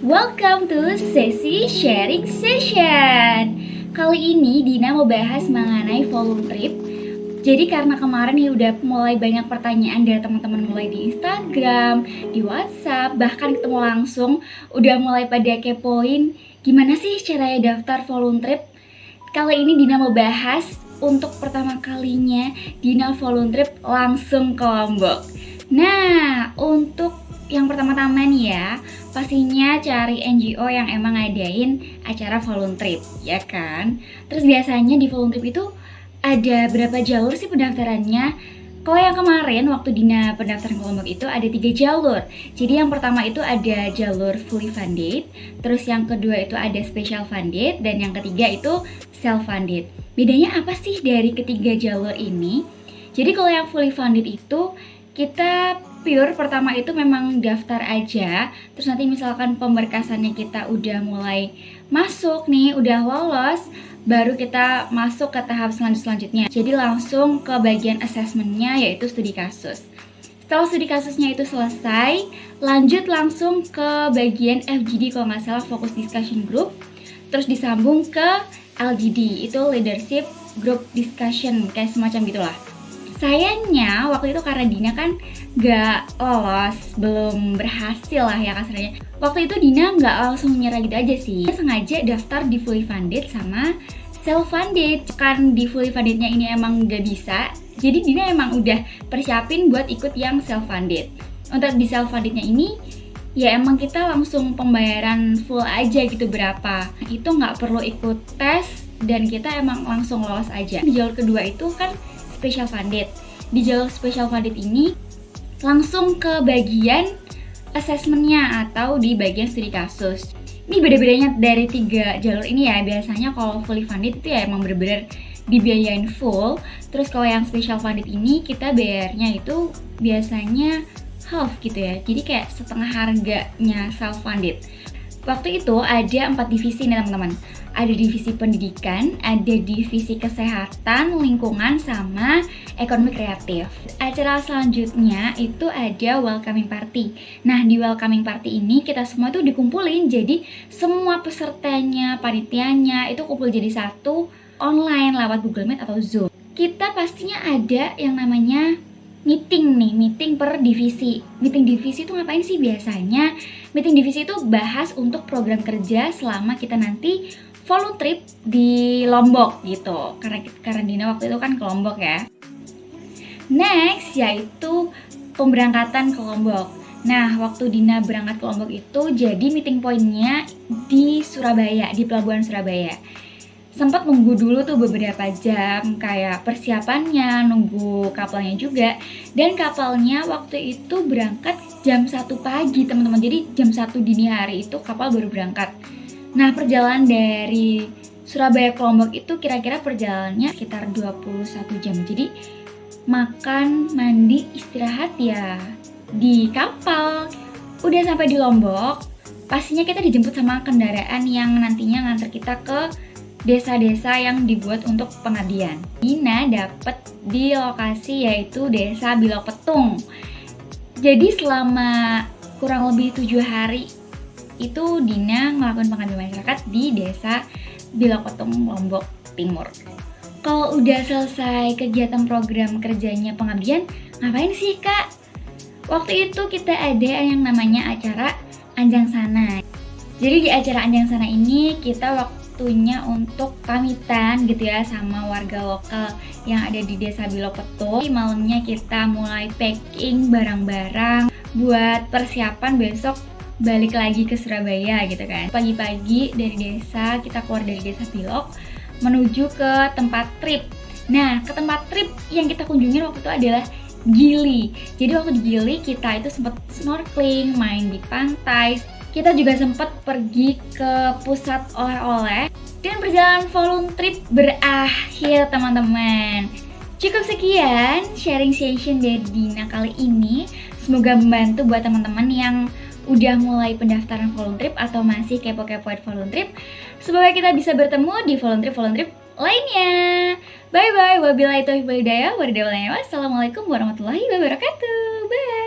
Welcome to sesi sharing session. Kali ini Dina mau bahas mengenai volume trip. Jadi karena kemarin ya udah mulai banyak pertanyaan dari teman-teman, mulai di Instagram, di WhatsApp, bahkan ketemu langsung, udah mulai pada kepoin gimana sih caranya daftar volume trip. Kali ini Dina mau bahas untuk pertama kalinya Dina volume trip langsung ke Lombok. Nah, untuk yang pertama-tama nih ya, pastinya cari NGO yang emang ngadain acara volume trip, ya kan? Terus biasanya di volume trip itu ada berapa jalur sih pendaftarannya? Kalau yang kemarin waktu Dina pendaftaran ke Lombok itu ada 3 jalur. Jadi yang pertama itu ada jalur fully funded, terus yang kedua itu ada special funded, dan yang ketiga itu self funded. Bedanya apa sih dari ketiga jalur ini? Jadi kalau yang fully funded itu kita pure pertama itu memang daftar aja, terus nanti misalkan pemberkasannya kita udah mulai masuk nih, udah lolos, baru kita masuk ke tahap selanjutnya. Jadi langsung ke bagian assessmentnya, yaitu studi kasus. Setelah studi kasusnya itu selesai, lanjut langsung ke bagian FGD kalau nggak salah, Focus Discussion Group, terus disambung ke LGD, itu Leadership Group Discussion, kayak semacam gitulah. Sayangnya waktu itu karena Dina kan gak lolos, belum berhasil lah ya kasarnya. Waktu itu Dina gak langsung nyerah gitu aja sih. Dia sengaja daftar di fully funded sama self funded. Kan di fully fundednya ini emang gak bisa, jadi Dina emang udah persiapin buat ikut yang self funded. Untuk di self fundednya ini ya emang kita langsung pembayaran full aja gitu berapa. Itu gak perlu ikut tes dan kita emang langsung lolos aja. Di jalur kedua itu kan special funded. Di jalur special funded ini langsung ke bagian assessmentnya atau di bagian studi kasus. Ini beda-bedanya dari 3 jalur ini ya. Biasanya kalau fully funded itu ya emang bener-bener dibiayain full. Terus kalau yang special funded ini kita bayarnya itu biasanya half gitu ya. Jadi kayak setengah harganya self funded. Waktu itu ada 4 divisi nih teman-teman. Ada divisi pendidikan, ada divisi kesehatan, lingkungan, sama ekonomi kreatif. Acara selanjutnya itu ada welcoming party. Nah, di welcoming party ini kita semua tuh dikumpulin, jadi semua pesertanya, panitianya itu kumpul jadi satu online lewat Google Meet atau Zoom. Kita pastinya ada yang namanya meeting per divisi. Meeting divisi itu ngapain sih biasanya? Meeting divisi itu bahas untuk program kerja selama kita nanti volume trip di Lombok gitu. Karena Dina waktu itu kan ke Lombok ya. Next yaitu pemberangkatan ke Lombok. Nah, waktu Dina berangkat ke Lombok itu jadi meeting point-nya di Surabaya, di Pelabuhan Surabaya. Sempat nunggu dulu tuh beberapa jam, kayak persiapannya, nunggu kapalnya juga. Dan kapalnya waktu itu berangkat jam 1 pagi teman-teman. Jadi jam 1 dini hari itu kapal baru berangkat. Nah, perjalanan dari Surabaya ke Lombok itu kira-kira perjalanannya sekitar 21 jam. Jadi makan, mandi, istirahat ya di kapal. Udah sampai di Lombok, pastinya kita dijemput sama kendaraan yang nantinya nganter kita ke desa-desa yang dibuat untuk pengabdian. Dina dapet di lokasi yaitu Desa Bilok Petung. Jadi selama kurang lebih 7 hari itu Dina ngelakuin pengabdian masyarakat di Desa Bilok Petung, Lombok Timur. Kalau udah selesai kegiatan program kerjanya pengabdian, ngapain sih Kak? Waktu itu kita ada yang namanya acara Anjang Sana. Jadi di acara Anjang Sana ini kita waktunya untuk pamitan gitu ya sama warga lokal yang ada di Desa Bilok Petung. Malamnya kita mulai packing barang-barang buat persiapan besok balik lagi ke Surabaya gitu kan. Pagi-pagi dari desa, kita keluar dari Desa Bilok menuju ke tempat trip. Nah, ke tempat trip yang kita kunjungin waktu itu adalah Gili. Jadi waktu di Gili kita itu sempat snorkeling, main di pantai. Kita juga sempat pergi ke pusat oleh-oleh. Dan perjalanan volume trip berakhir teman-teman. Cukup sekian sharing session dari Dina kali ini. Semoga membantu buat teman-teman yang udah mulai pendaftaran volume trip atau masih kepo-kepoin volume trip. Semoga kita bisa bertemu di volume trip lainnya. Bye bye. Wabillahi taufiq wal hidayah. Wassalamualaikum warahmatullahi wabarakatuh. Bye.